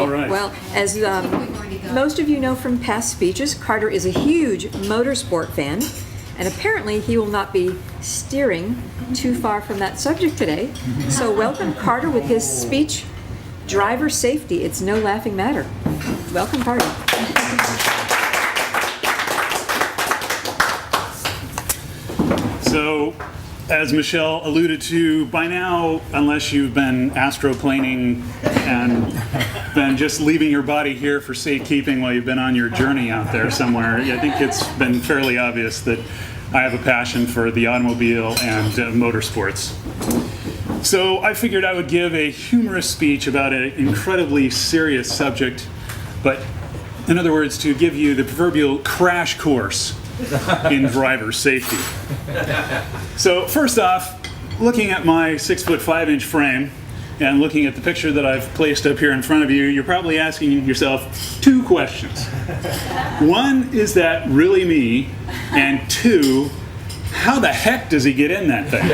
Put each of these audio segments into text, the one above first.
All right. Well, as most of you know from past speeches, Carter is a huge motorsport fan, and apparently he will not be steering too far from that subject today. So welcome Carter with his speech, Driver Safety, It's No Laughing Matter. Welcome, Carter. So, as Michelle alluded to, by now, unless you've been astroplaning and been just leaving your body here for safekeeping while you've been on your journey out there somewhere, I think it's been fairly obvious that I have a passion for the automobile and motorsports. So I figured I would give a humorous speech about an incredibly serious subject, but in other words, to give you the proverbial crash course in driver safety. So first off, looking at my 6'5" frame and looking at the picture that I've placed up here in front of you, you're probably asking yourself two questions. One, is that really me? And two, how the heck does he get in that thing?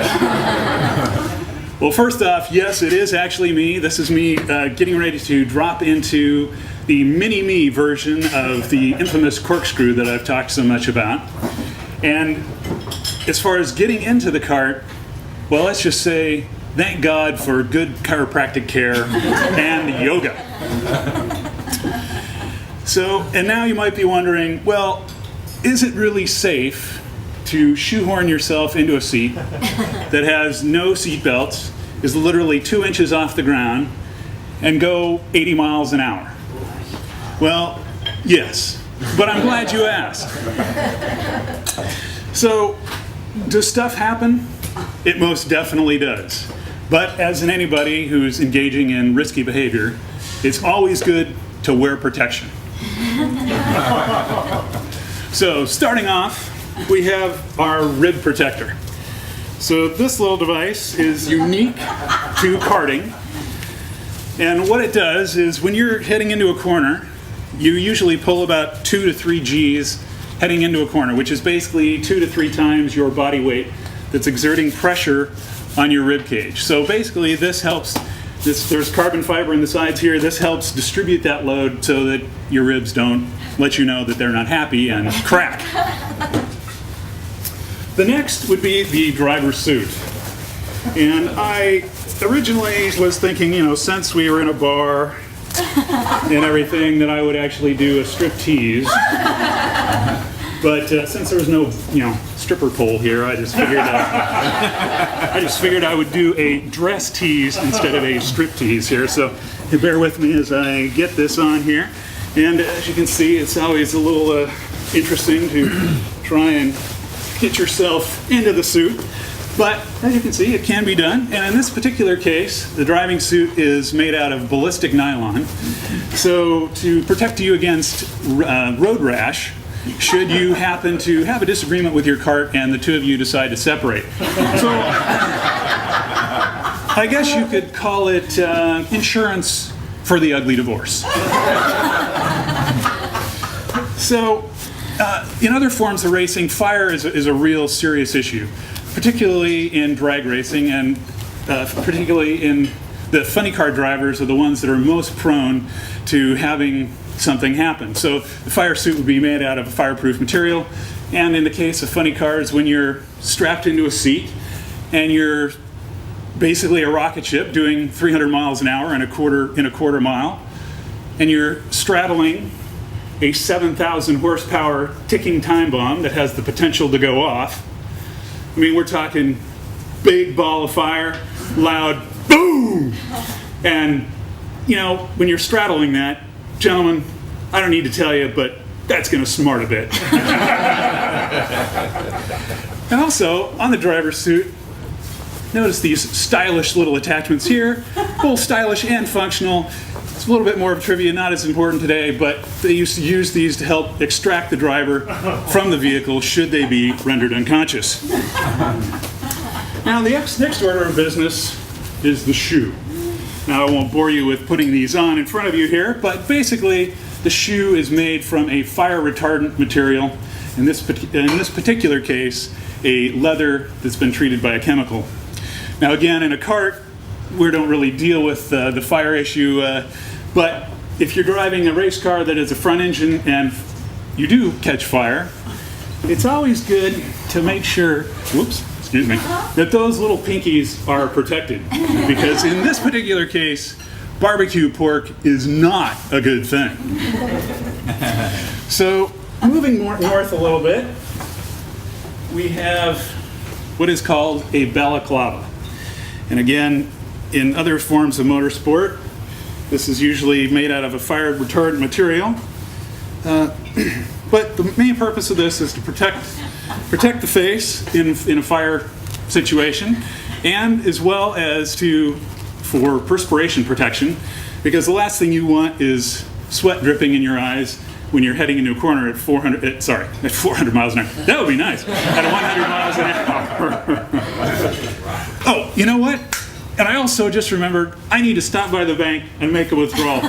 Well, first off, yes, it is actually me. This is me getting ready to drop into the mini-me version of the infamous corkscrew that I've talked so much about. And as far as getting into the cart, well, let's just say, thank God for good chiropractic care and yoga. So, and now you might be wondering, well, is it really safe to shoehorn yourself into a seat that has no seat belts, is literally 2 inches off the ground, and go 80 miles an hour? Well, yes, but I'm glad you asked. So, does stuff happen? It most definitely does. But as in anybody who's engaging in risky behavior, it's always good to wear protection. So, starting off, we have our rib protector. So this little device is unique to karting. And what it does is when you're heading into a corner, you usually pull about 2 to 3 G's heading into a corner, which is basically 2 to 3 times your body weight that's exerting pressure on your rib cage. So basically this helps, there's carbon fiber in the sides here, this helps distribute that load so that your ribs don't let you know that they're not happy and crack. The next would be the driver's suit. And I originally was thinking, since we were in a bar and everything, that I would actually do a striptease. But since there was no, stripper pole here, I just figured I would do a dress tease instead of a striptease here. So bear with me as I get this on here. And as you can see, it's always a little interesting to try and get yourself into the suit. But as you can see, it can be done. And in this particular case, the driving suit is made out of ballistic nylon. So to protect you against road rash, should you happen to have a disagreement with your cart and the two of you decide to separate. So I guess you could call it insurance for the ugly divorce. So in other forms of racing, fire is a real serious issue, particularly in drag racing, and particularly in the funny car drivers are the ones that are most prone to having something happen. So the fire suit would be made out of a fireproof material, and in the case of funny cars, when you're strapped into a seat and you're basically a rocket ship doing 300 miles an hour in a quarter mile, and you're straddling a 7,000 horsepower ticking time bomb that has the potential to go off. I mean, we're talking big ball of fire, loud boom! And, when you're straddling that, gentlemen, I don't need to tell you, but that's going to smart a bit. And also, on the driver's suit, notice these stylish little attachments here, both stylish and functional. It's a little bit more of trivia, not as important today, but they used to use these to help extract the driver from the vehicle should they be rendered unconscious. Now, the next order of business is the shoe. Now, I won't bore you with putting these on in front of you here, but basically, the shoe is made from a fire retardant material. In this particular case, a leather that's been treated by a chemical. Now, again, in a cart, we don't really deal with the fire issue, but if you're driving a race car that is a front engine and you do catch fire, it's always good to make sure, whoops, excuse me, that those little pinkies are protected. Because in this particular case, barbecue pork is not a good thing. So moving north a little bit, we have what is called a balaclava. And again, in other forms of motorsport, this is usually made out of a fire retardant material. But the main purpose of this is to protect the face in a fire situation, and as well as for perspiration protection, because the last thing you want is sweat dripping in your eyes when you're heading into a corner at 400 miles an hour. That would be nice. At 100 miles an hour. Oh, you know what? And I also just remembered I need to stop by the bank and make a withdrawal.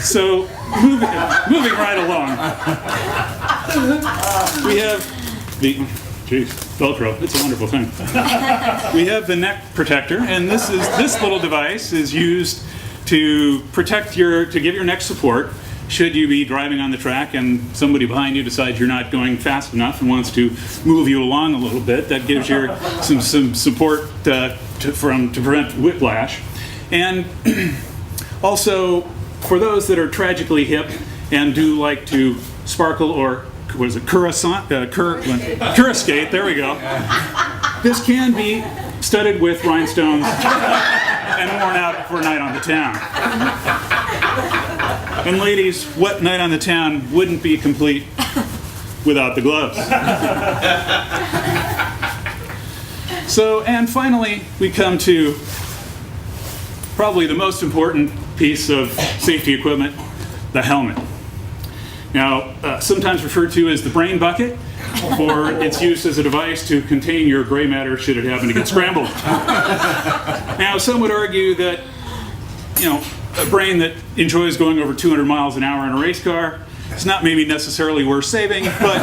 So, moving right along, we have the, Velcro, it's a wonderful thing. We have the neck protector, and this little device is used to give your neck support should you be driving on the track and somebody behind you decides you're not going fast enough and wants to move you along a little bit. That gives you some support to prevent whiplash. And also, for those that are tragically hip and do like to sparkle or Curascate, there we go. This can be studded with rhinestones and worn out for a night on the town. And ladies, what night on the town wouldn't be complete without the gloves? So, and finally, we come to probably the most important piece of safety equipment, the helmet. Now, sometimes referred to as the brain bucket, for its use as a device to contain your gray matter should it happen to get scrambled. Now, some would argue that, a brain that enjoys going over 200 miles an hour in a race car is not maybe necessarily worth saving, but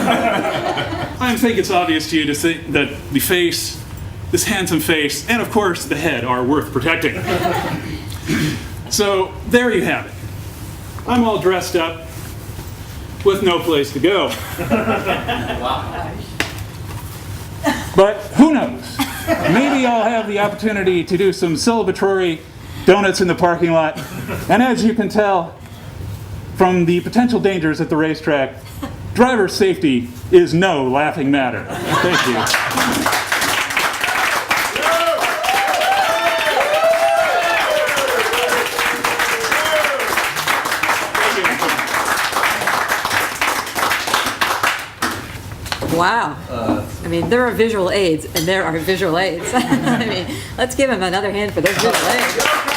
I think it's obvious to you to say that the face, this handsome face, and of course the head are worth protecting. So there you have it. I'm all dressed up with no place to go. But who knows? Maybe I'll have the opportunity to do some celebratory donuts in the parking lot. And as you can tell from the potential dangers at the racetrack, driver safety is no laughing matter. Thank you. Wow. I mean, there are visual aids, and there are visual aids. I mean, let's give him another hand for those visual aids.